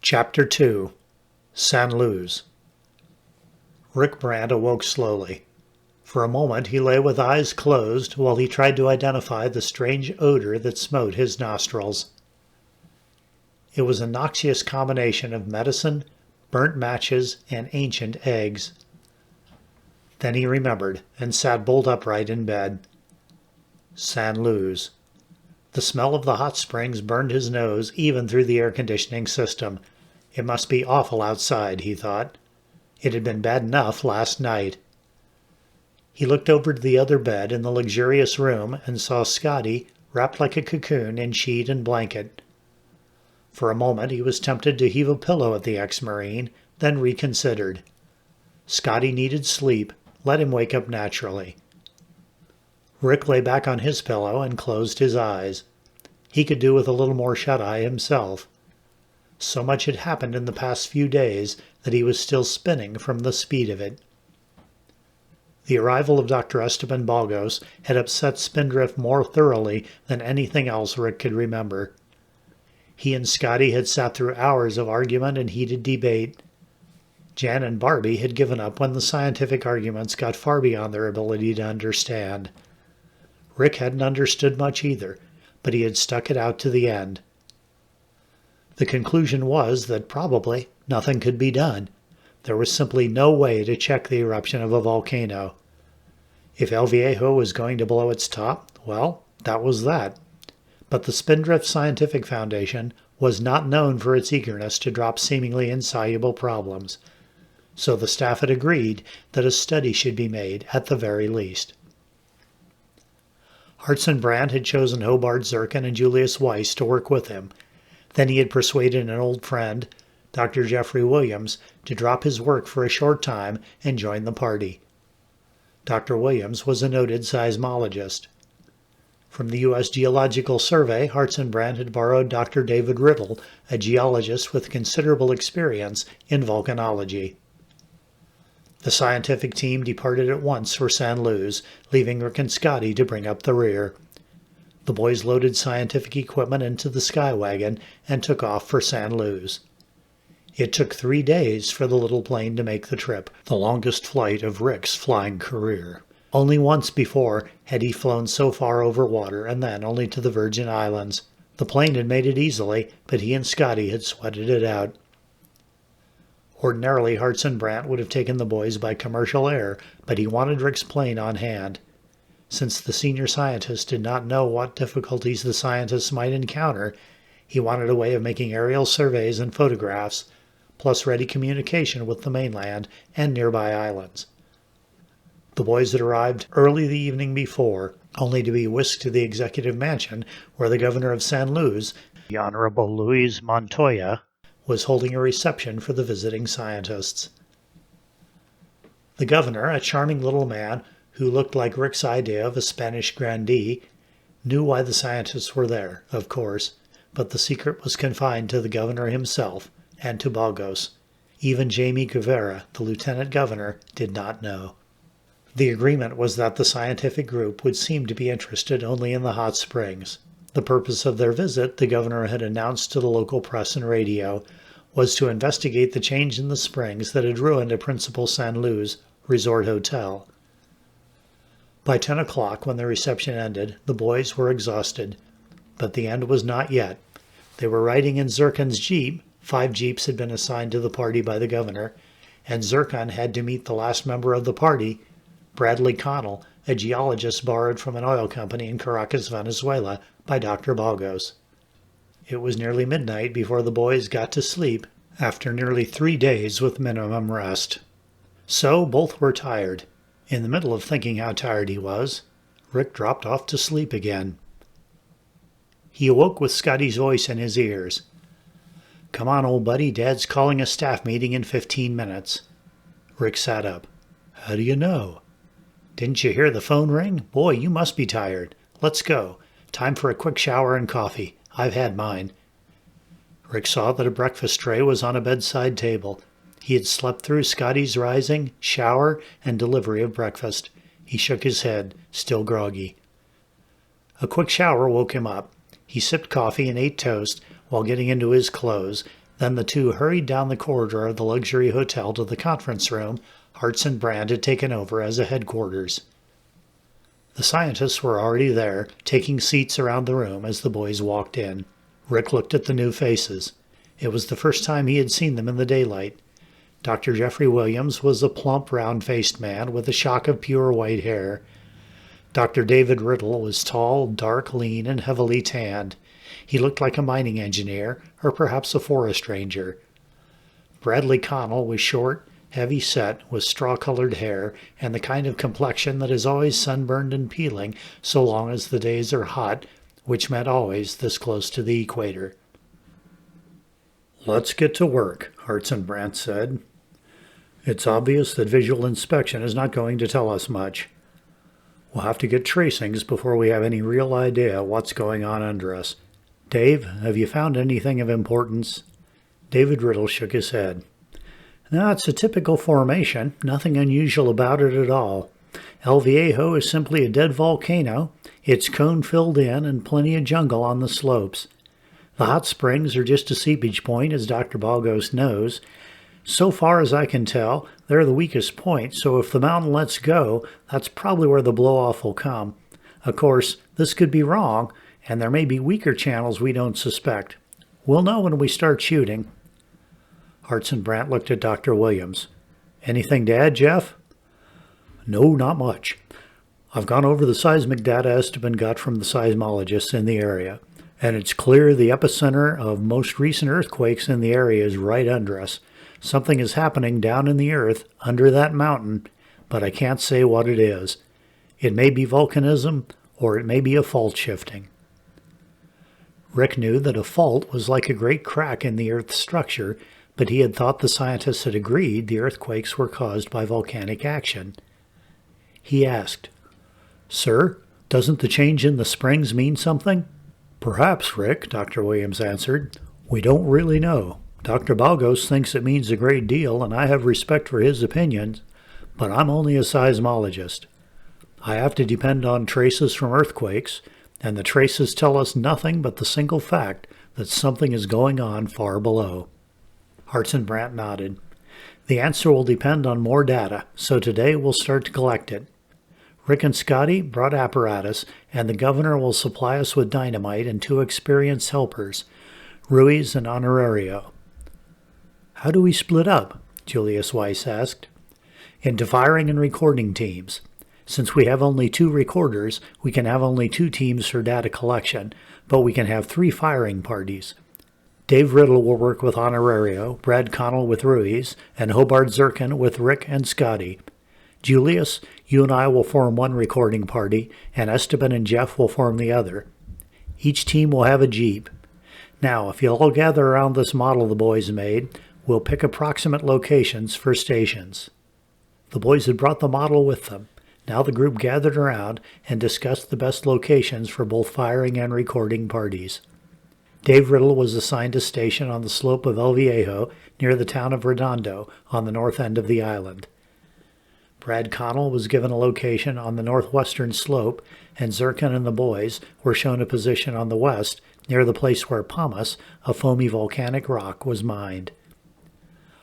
Chapter 2. San Luz. Rick Brant awoke slowly. For a moment he lay with eyes closed while he tried to identify the strange odor that smote his nostrils. It was a noxious combination of medicine, burnt matches, and ancient eggs. Then he remembered and sat bolt upright in bed. San Luz. The smell of the hot springs burned his nose even through the air conditioning system. It must be awful outside, he thought. It had been bad enough last night. He looked over to the other bed in the luxurious room and saw Scotty wrapped like a cocoon in sheet and blanket. For a moment he was tempted to heave a pillow at the ex-Marine, then reconsidered. Scotty needed sleep. Let him wake up naturally. Rick lay back on his pillow and closed his eyes. He could do with a little more shut-eye himself. So much had happened in the past few days that he was still spinning from the speed of it. The arrival of Dr. Esteban Balgos had upset Spindrift more thoroughly than anything else Rick could remember. He and Scotty had sat through hours of argument and heated debate. Jan and Barbie had given up when the scientific arguments got far beyond their ability to understand. Rick hadn't understood much either, but he had stuck it out to the end. The conclusion was that probably nothing could be done. There was simply no way to check the eruption of a volcano. If El Viejo was going to blow its top, well, that was that. But the Spindrift Scientific Foundation was not known for its eagerness to drop seemingly insoluble problems. So the staff had agreed that a study should be made at the very least. Hartson Brant had chosen Hobart Zirkin and Julius Weiss to work with him. Then he had persuaded an old friend, Dr. Jeffrey Williams, to drop his work for a short time and join the party. Dr. Williams was a noted seismologist. From the U.S. Geological Survey, Hartson Brant had borrowed Dr. David Riddle, a geologist with considerable experience in volcanology. The scientific team departed at once for San Luz, leaving Rick and Scotty to bring up the rear. The boys loaded scientific equipment into the Skywagon and took off for San Luz. It took 3 days for the little plane to make the trip, the longest flight of Rick's flying career. Only once before had he flown so far over water, and then only to the Virgin Islands. The plane had made it easily, but he and Scotty had sweated it out. Ordinarily, Hartson Brant would have taken the boys by commercial air, but he wanted Rick's plane on hand. Since the senior scientist did not know what difficulties the scientists might encounter, he wanted a way of making aerial surveys and photographs, plus ready communication with the mainland and nearby islands. The boys had arrived early the evening before, only to be whisked to the executive mansion where the governor of San Luz, the Honorable Luis Montoya, was holding a reception for the visiting scientists. The governor, a charming little man who looked like Rick's idea of a Spanish grandee, knew why the scientists were there, of course, but the secret was confined to the governor himself and to Balgos. Even Jamie Guevara, the lieutenant governor, did not know. The agreement was that the scientific group would seem to be interested only in the hot springs. The purpose of their visit, the governor had announced to the local press and radio, was to investigate the change in the springs that had ruined a Principal San Luz resort hotel. By 10 o'clock, when the reception ended, the boys were exhausted. But the end was not yet. They were riding in Zirkin's Jeep. 5 Jeeps had been assigned to the party by the governor, and Zirkin had to meet the last member of the party, Bradley Connell, a geologist borrowed from an oil company in Caracas, Venezuela, by Dr. Balgos. It was nearly midnight before the boys got to sleep, after nearly 3 days with minimum rest. So both were tired. In the middle of thinking how tired he was, Rick dropped off to sleep again. He awoke with Scotty's voice in his ears. "Come on, old buddy, Dad's calling a staff meeting in 15 minutes. Rick sat up. "How do you know?" "Didn't you hear the phone ring? Boy, you must be tired. Let's go. Time for a quick shower and coffee. I've had mine." Rick saw that a breakfast tray was on a bedside table. He had slept through Scotty's rising, shower, and delivery of breakfast. He shook his head, still groggy. A quick shower woke him up. He sipped coffee and ate toast while getting into his clothes, Then the two hurried down the corridor of the luxury hotel to the conference room Hartson Brand had taken over as a headquarters. The scientists were already there, taking seats around the room as the boys walked in. Rick looked at the new faces. It was the first time he had seen them in the daylight. Dr. Jeffrey Williams was a plump, round-faced man with a shock of pure white hair. Dr. David Riddle was tall, dark, lean, and heavily tanned. He looked like a mining engineer, or perhaps a forest ranger. Bradley Connell was short, heavy-set, with straw-colored hair, and the kind of complexion that is always sunburned and peeling so long as the days are hot, which meant always this close to the equator. "Let's get to work," Hartson Brand said. "It's obvious that visual inspection is not going to tell us much. We'll have to get tracings before we have any real idea what's going on under us. Dave, have you found anything of importance?" David Riddle shook his head. "No, it's a typical formation. Nothing unusual about it at all. El Viejo is simply a dead volcano. It's cone filled in and plenty of jungle on the slopes. The hot springs are just a seepage point, as Dr. Balgos knows. So far as I can tell, they're the weakest point, so if the mountain lets go, that's probably where the blow-off will come. Of course, this could be wrong, and there may be weaker channels we don't suspect. We'll know when we start shooting." Hartson Brand looked at Dr. Williams. "Anything to add, Jeff?" "No, not much. I've gone over the seismic data Esteban got from the seismologists in the area, and it's clear the epicenter of most recent earthquakes in the area is right under us. Something is happening down in the earth, under that mountain, but I can't say what it is. It may be volcanism, or it may be a fault shifting." Rick knew that a fault was like a great crack in the Earth's structure, but he had thought the scientists had agreed the earthquakes were caused by volcanic action. He asked, "Sir, doesn't the change in the springs mean something?" "Perhaps, Rick," Dr. Williams answered. "We don't really know. Dr. Balgos thinks it means a great deal, and I have respect for his opinions, but I'm only a seismologist. I have to depend on traces from earthquakes, and the traces tell us nothing but the single fact that something is going on far below." Hartson Brand nodded. "The answer will depend on more data, so today we'll start to collect it. Rick and Scotty brought apparatus, and the governor will supply us with dynamite and 2 experienced helpers, Ruiz and Honorario." "How do we split up?" Julius Weiss asked. "Into firing and recording teams. Since we have only 2 recorders, we can have only 2 teams for data collection, but we can have 3 firing parties. Dave Riddle will work with Honorario, Brad Connell with Ruiz, and Hobart Zirkin with Rick and Scotty. Julius, you and I will form one recording party, and Esteban and Jeff will form the other. Each team will have a jeep. Now, if you'll all gather around this model the boys made, we'll pick approximate locations for stations." The boys had brought the model with them. Now the group gathered around and discussed the best locations for both firing and recording parties. Dave Riddle was assigned a station on the slope of El Viejo near the town of Redondo on the north end of the island. Brad Connell was given a location on the northwestern slope, and Zirkin and the boys were shown a position on the west near the place where pumice, a foamy volcanic rock, was mined.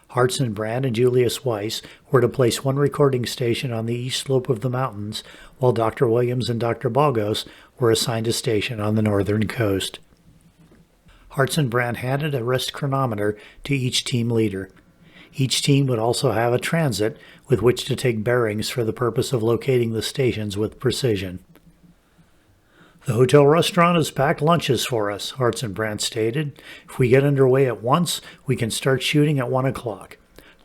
Hartson Brand and Julius Weiss were to place one recording station on the east slope of the mountains, while Dr. Williams and Dr. Balgos were assigned a station on the northern coast. Hartson Brand handed a wrist chronometer to each team leader. Each team would also have a transit with which to take bearings for the purpose of locating the stations with precision. "The hotel restaurant has packed lunches for us," Hartson Brand stated. "If we get underway at once, we can start shooting at 1 o'clock.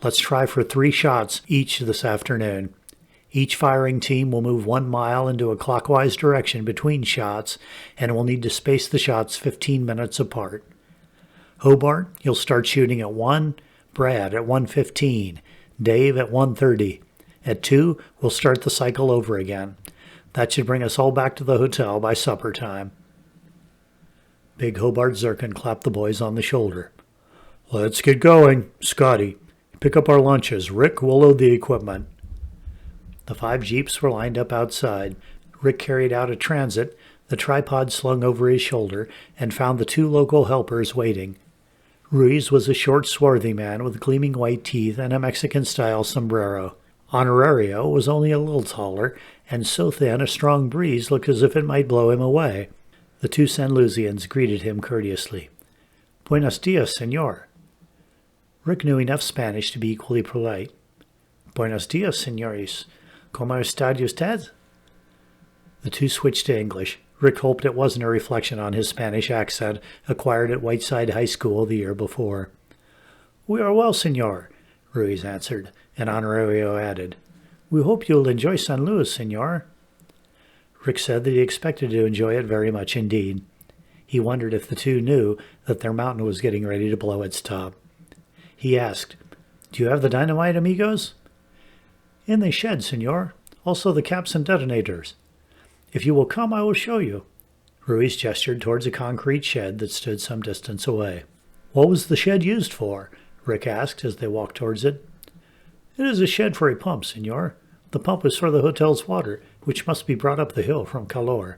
Let's try for 3 shots each this afternoon. Each firing team will move 1 mile into a clockwise direction between shots, and will need to space the shots 15 minutes apart. Hobart, you'll start shooting at 1, Brad at 1:15, Dave at 1:30. At 2, we'll start the cycle over again. That should bring us all back to the hotel by supper time." Big Hobart Zirkin clapped the boys on the shoulder. "Let's get going. Scotty, pick up our lunches. Rick will load the equipment." The 5 jeeps were lined up outside. Rick carried out a transit, the tripod slung over his shoulder, and found the 2 local helpers waiting. Ruiz was a short, swarthy man with gleaming white teeth and a Mexican-style sombrero. Honorario was only a little taller, and so thin a strong breeze looked as if it might blow him away. The two San Lucians greeted him courteously. "Buenos dias, senor." Rick knew enough Spanish to be equally polite. "Buenos dias, senores. ¿Cómo está usted?" The two switched to English. Rick hoped it wasn't a reflection on his Spanish accent, acquired at Whiteside High School the year before. "We are well, senor," Ruiz answered, and Honorario added, "We hope you'll enjoy San Luis, senor." Rick said that he expected to enjoy it very much indeed. He wondered if the two knew that their mountain was getting ready to blow its top. He asked, "Do you have the dynamite, amigos?" "In the shed, senor. Also the caps and detonators. If you will come, I will show you." Ruiz gestured towards a concrete shed that stood some distance away. "What was the shed used for?" Rick asked as they walked towards it. "It is a shed for a pump, senor. The pump is for the hotel's water, which must be brought up the hill from Calor."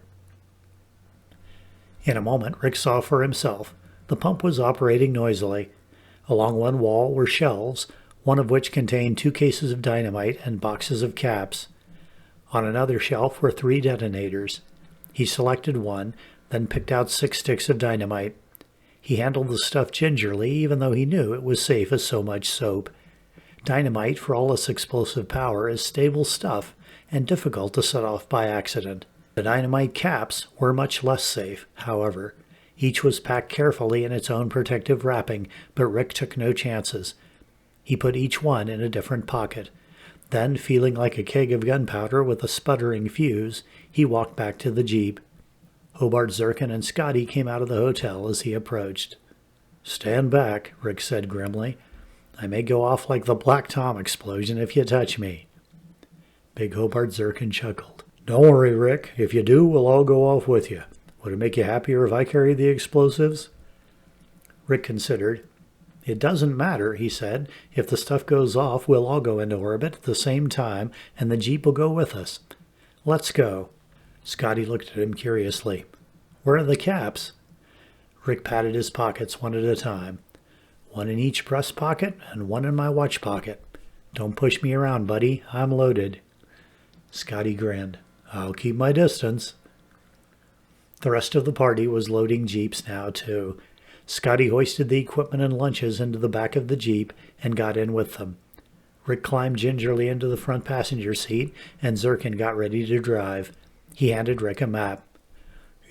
In a moment, Rick saw for himself. The pump was operating noisily. Along one wall were shelves, one of which contained 2 cases of dynamite and boxes of caps. On another shelf were 3 detonators. He selected one, then picked out 6 sticks of dynamite. He handled the stuff gingerly, even though he knew it was safe as so much soap. Dynamite, for all its explosive power, is stable stuff and difficult to set off by accident. The dynamite caps were much less safe, however. Each was packed carefully in its own protective wrapping, but Rick took no chances. He put each one in a different pocket. Then, feeling like a keg of gunpowder with a sputtering fuse, he walked back to the Jeep. Hobart Zirkin and Scotty came out of the hotel as he approached. "Stand back," Rick said grimly. "I may go off like the Black Tom explosion if you touch me." Big Hobart Zirkin chuckled. "Don't worry, Rick. If you do, we'll all go off with you. Would it make you happier if I carried the explosives?" Rick considered. "It doesn't matter," he said. "If the stuff goes off, we'll all go into orbit at the same time, and the Jeep will go with us. Let's go." Scotty looked at him curiously. "Where are the caps?" Rick patted his pockets one at a time. "One in each breast pocket and one in my watch pocket. Don't push me around, buddy. I'm loaded." Scotty grinned. "I'll keep my distance." The rest of the party was loading Jeeps now, too. Scotty hoisted the equipment and lunches into the back of the Jeep and got in with them. Rick climbed gingerly into the front passenger seat, and Zirkin got ready to drive. He handed Rick a map.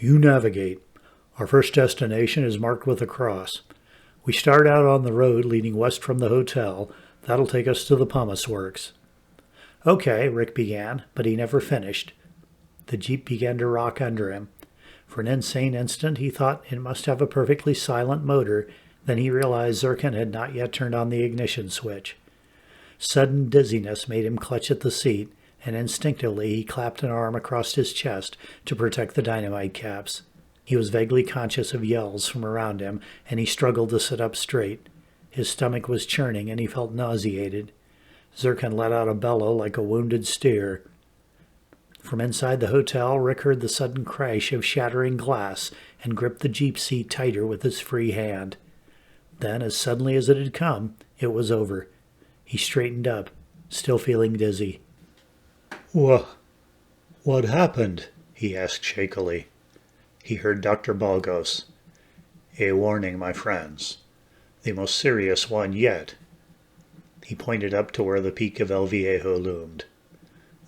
"You navigate. Our first destination is marked with a cross. We start out on the road leading west from the hotel. That'll take us to the pumice works." "Okay," Rick began, but he never finished. The Jeep began to rock under him. For an insane instant, he thought it must have a perfectly silent motor. Then he realized Zirkin had not yet turned on the ignition switch. Sudden dizziness made him clutch at the seat, and instinctively he clapped an arm across his chest to protect the dynamite caps. He was vaguely conscious of yells from around him, and he struggled to sit up straight. His stomach was churning, and he felt nauseated. Zirkin let out a bellow like a wounded steer. From inside the hotel, Rick heard the sudden crash of shattering glass and gripped the Jeep seat tighter with his free hand. Then, as suddenly as it had come, it was over. He straightened up, still feeling dizzy. What happened?" he asked shakily. He heard Dr. Balgos. "A warning, my friends. The most serious one yet." He pointed up to where the peak of El Viejo loomed.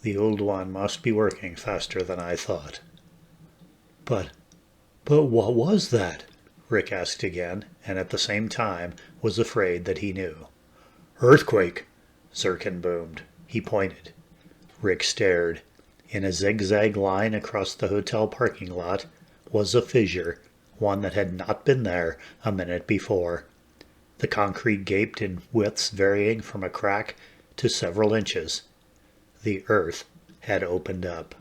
"The old one must be working faster than I thought." But what was that?" Rick asked again, and at the same time was afraid that he knew. "Earthquake!" Zirkin boomed. He pointed. Rick stared. In a zigzag line across the hotel parking lot was a fissure, one that had not been there a minute before. The concrete gaped in widths varying from a crack to several inches. The earth had opened up.